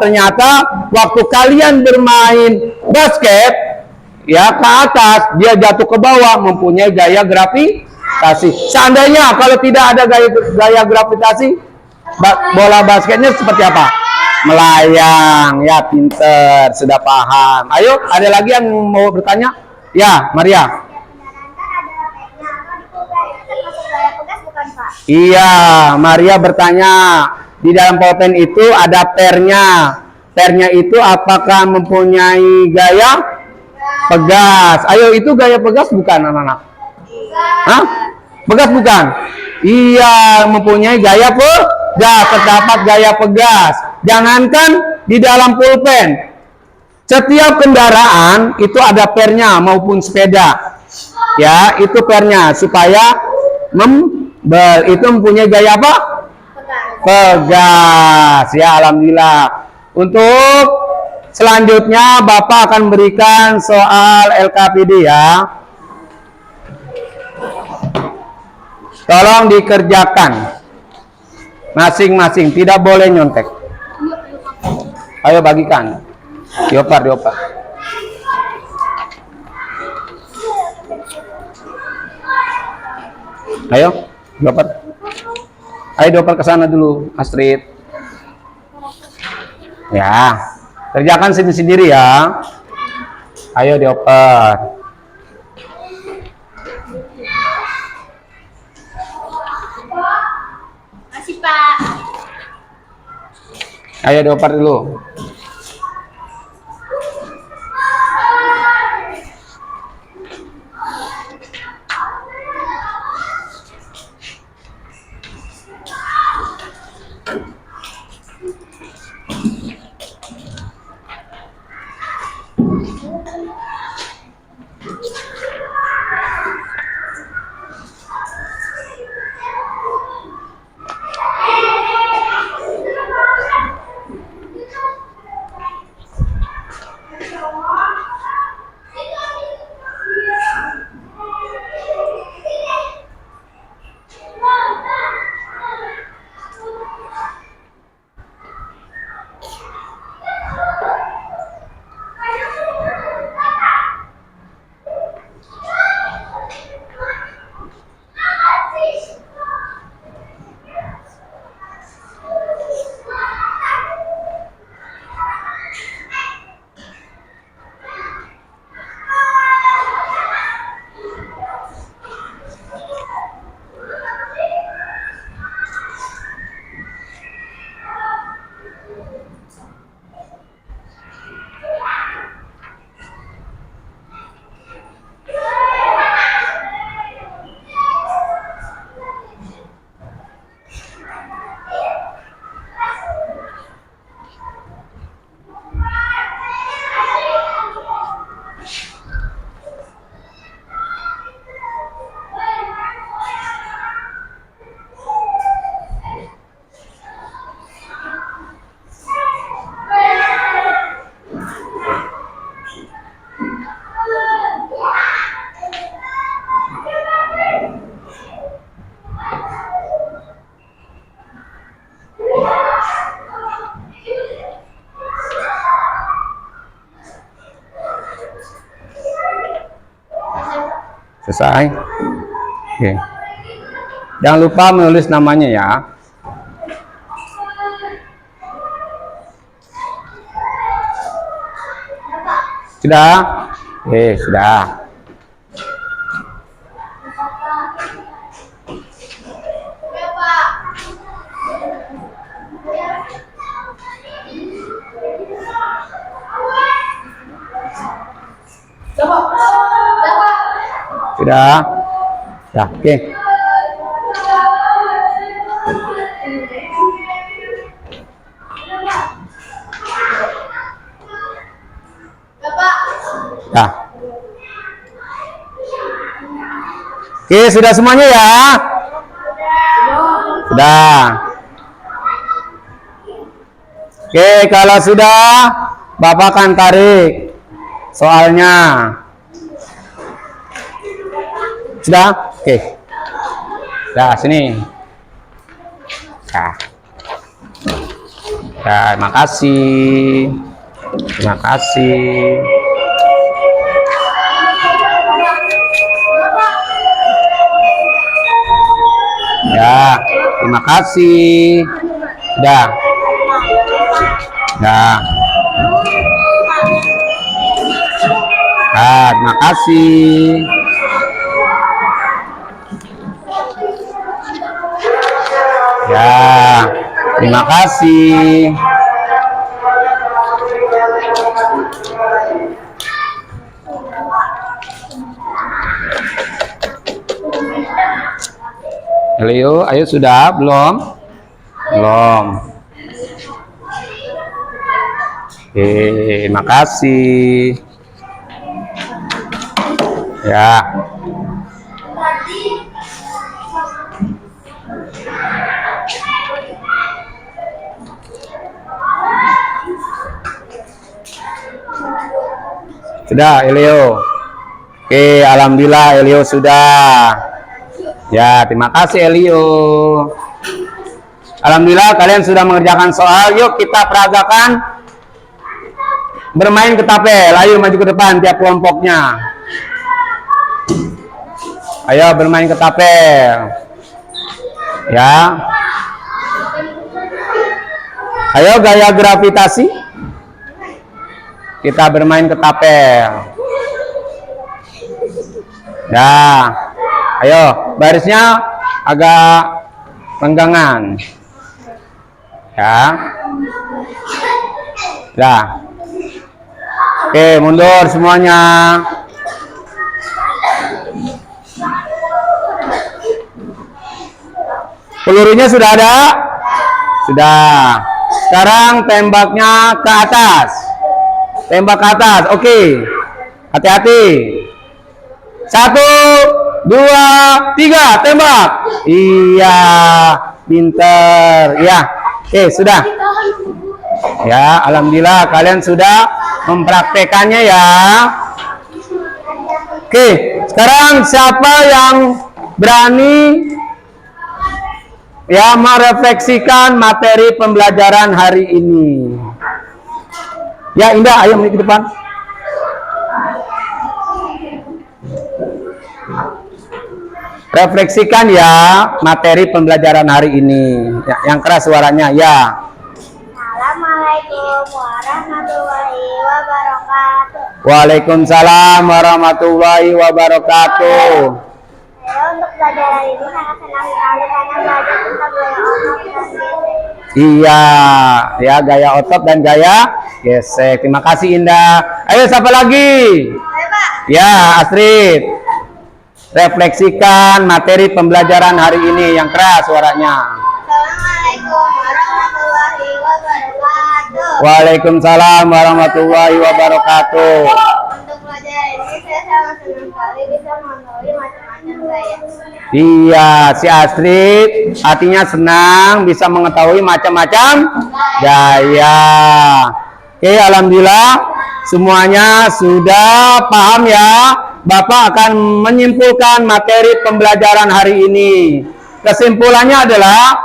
[SPEAKER 1] ternyata waktu kalian bermain basket, ya ke atas, dia jatuh ke bawah, mempunyai gaya gravitasi. Seandainya kalau tidak ada gaya gravitasi, bola basketnya seperti apa? Melayang. Ya, pinter, sudah paham. Ayo, ada lagi yang mau bertanya? Ya, Maria. Iya, Maria bertanya, di dalam pulpen itu ada pernya. Pernya itu apakah mempunyai gaya pegas? Ayo, itu gaya pegas bukan, anak-anak? Hah? Pegas bukan? Iya, mempunyai gaya Ya, terdapat gaya pegas. Jangankan di dalam pulpen, setiap kendaraan itu ada pernya maupun sepeda. Ya, itu pernya supaya itu mempunyai gaya apa? Pegas. Ya, alhamdulillah. Untuk selanjutnya Bapak akan berikan soal LKPD ya. Tolong dikerjakan masing-masing, tidak boleh nyontek. Ayo bagikan. Dioper. Ayo, dioper. Ayo dioper ke sana dulu, Astrid. Ya, kerjakan sendiri-sendiri ya. Ayo dioper.
[SPEAKER 2] Masih Pak.
[SPEAKER 1] Ayo dioper dulu. Selesai. Oke. Jangan lupa menulis namanya ya. Sudah? Oke, sudah. Sudah? Ya, oke. Ya. Oke, sudah semuanya ya? Sudah. Oke, kalau sudah, Bapak akan tarik soalnya. Sudah? Oke. Nah, sini. Nah. Ya, terima kasih. Terima kasih. Ya, terima kasih. Dah. Dah. Ah, terima kasih. Ya, terima kasih. Leo, ayo sudah belum? Belum. Oke, makasih. Ya. Sudah, Elio. Oke, alhamdulillah Elio sudah. Ya, terima kasih Elio. Alhamdulillah kalian sudah mengerjakan soal. Yuk kita peragakan bermain ketapel. Ayo maju ke depan tiap kelompoknya. Ayo bermain ketapel. Ya. Ayo gaya gravitasi. Kita bermain ketapel. Ya. Ayo, barisnya agak renggangan. Ya. Dah. Oke, mundur semuanya. Pelurunya sudah ada? Sudah. Sekarang tembaknya ke atas. Tembak ke atas. Oke. Hati-hati. 1, 2, 3, tembak. Iya, pinter. Iya. Oke, sudah. Ya, alhamdulillah kalian sudah mempraktekannya ya. Oke, sekarang siapa yang berani ya merefleksikan materi pembelajaran hari ini? Ya, Indah, ayo ke depan. Refleksikan ya materi pembelajaran hari ini. Ya, yang keras suaranya ya.
[SPEAKER 2] Assalamualaikum warahmatullahi wabarakatuh.
[SPEAKER 1] Waalaikumsalam warahmatullahi wabarakatuh.
[SPEAKER 2] Saya untuk belajar hari ini sangat senang sekali karena belajar tentang gaya otot dan gesek.
[SPEAKER 1] Iya, ya gaya otot dan gaya gesek. Terima kasih Indah. Ayo siapa lagi?
[SPEAKER 2] Saya Pak.
[SPEAKER 1] Ya, Astrid. Refleksikan materi pembelajaran hari ini yang keras suaranya.
[SPEAKER 2] Assalamualaikum warahmatullahi wabarakatuh.
[SPEAKER 1] Waalaikumsalam warahmatullahi wabarakatuh.
[SPEAKER 2] Untuk belajar ini saya sangat senang sekali bisa mengetahui macam-macam gaya.
[SPEAKER 1] Iya, si Astrid artinya senang bisa mengetahui macam-macam gaya. Oke, alhamdulillah semuanya sudah paham ya. Bapak akan menyimpulkan materi pembelajaran hari ini. Kesimpulannya adalah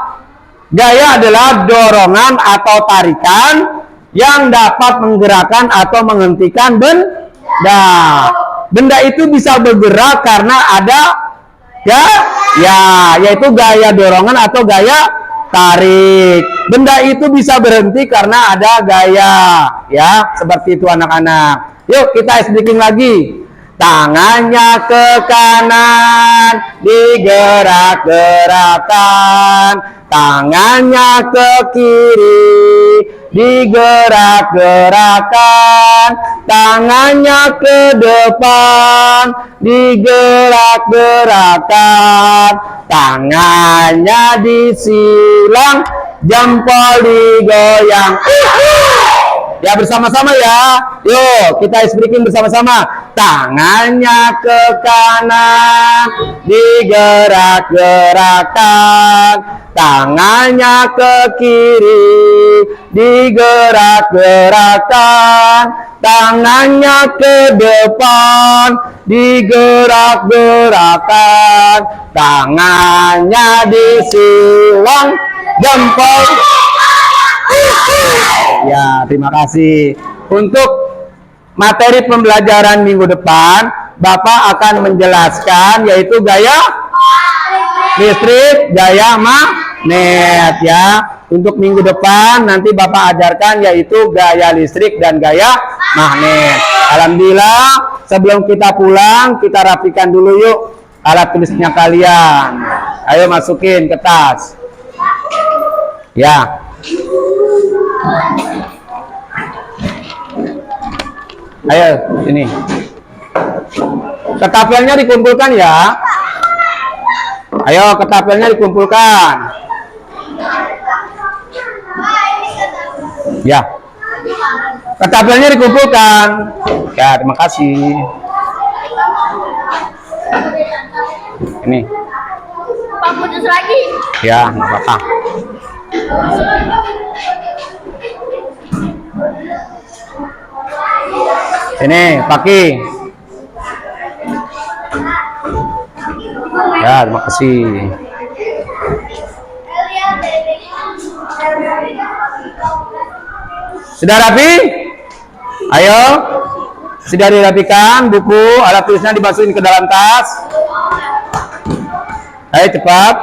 [SPEAKER 1] gaya adalah dorongan atau tarikan yang dapat menggerakkan atau menghentikan benda. Benda itu bisa bergerak karena ada yaitu gaya dorongan atau gaya tarik. Benda itu bisa berhenti karena ada gaya, ya, seperti itu anak-anak. Yuk kita expliking lagi. Tangannya ke kanan, digerak-gerakkan. Tangannya ke kiri, digerak-gerakkan. Tangannya ke depan, digerak-gerakkan. Tangannya disilang, jempol digoyang. Ya, bersama-sama ya. Yuk kita speaking bersama-sama. Tangannya ke kanan, digerak-gerakkan. Tangannya ke kiri, digerak-gerakkan. Tangannya ke depan, digerak-gerakkan. Tangannya disilang, jempol. Ya, terima kasih. Untuk materi pembelajaran minggu depan, Bapak akan menjelaskan yaitu gaya listrik, gaya magnet ya. Untuk minggu depan nanti Bapak ajarkan yaitu gaya listrik dan gaya magnet. Alhamdulillah, sebelum kita pulang, kita rapikan dulu yuk alat tulisnya kalian. Ayo masukin ke tas. Ya. Ayo, sini. Ketapelnya dikumpulkan ya. Ayo, ketapelnya dikumpulkan. Ya. Tabelnya dikumpulkan. Ya, terima kasih. Ini.
[SPEAKER 2] Pak putus lagi.
[SPEAKER 1] Ya, nggak apa-apa. Ini, Paki. Ya, terima kasih. Sudah rapi? Ayo. Sudah dirapikan buku, alat tulisnya dimasukin ke dalam tas. Ayo cepat.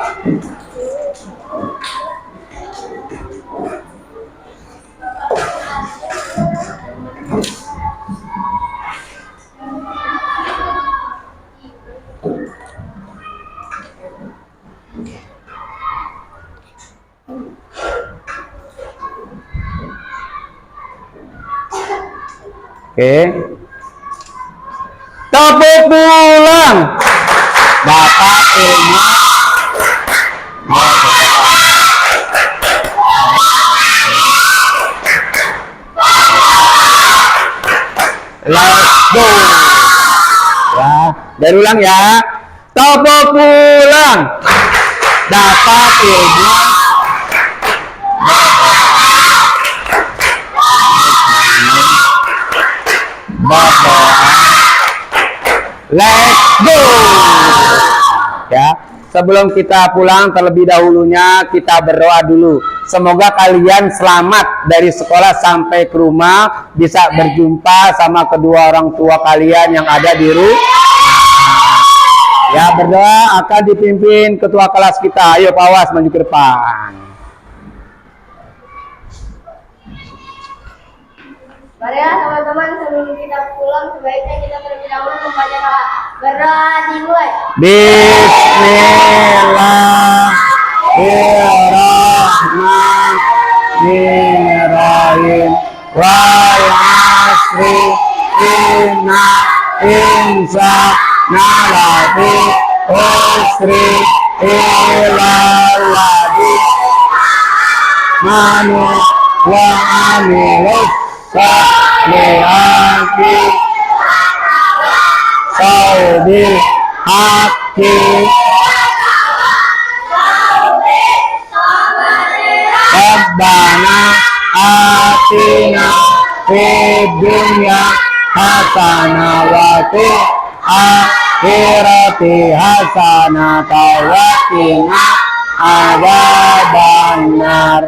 [SPEAKER 1] Oke. Tepuk pulang. Bapak Ilmu. Let's go. Ya, dari ulang ya. Tepuk pulang. Dapat ilmu. Bapak. Let's go. Ya, sebelum kita pulang terlebih dahulunya kita berdoa dulu. Semoga kalian selamat dari sekolah sampai ke rumah, bisa berjumpa sama kedua orang tua kalian yang ada di rumah. Ya, berdoa akan dipimpin ketua kelas kita. Ayo Pak Was maju ke depan.
[SPEAKER 2] Mari ya teman-teman, sebelum kita pulang sebaiknya kita terlebih dahulu membaca doa. Berdoa dimulai.
[SPEAKER 1] Bismillahirrahmanirrahim. Wal asri inna insana lafi khusri illalladzi manu wa amilus salihati saubil haqi Rabbana atina fid dunya hasanah wa fil akhirati hasanah wa qina adzabannar.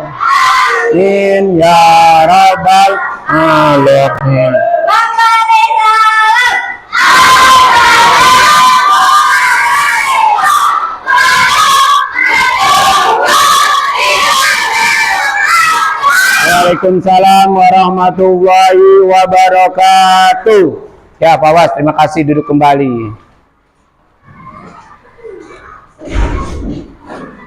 [SPEAKER 1] In ya rabbal alamin. Waalaikumsalam warahmatullahi wabarakatuh. Ya Pak Was, terima kasih, duduk kembali.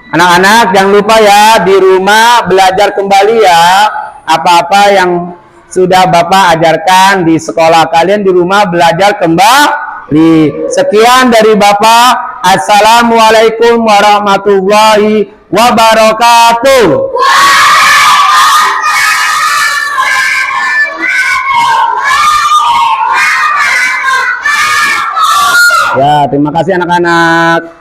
[SPEAKER 1] Anak-anak jangan lupa ya, di rumah belajar kembali ya. Apa-apa yang sudah Bapak ajarkan di sekolah kalian, di rumah belajar kembali. Sekian dari Bapak. Assalamualaikum warahmatullahi wabarakatuh. Ya, terima kasih anak-anak.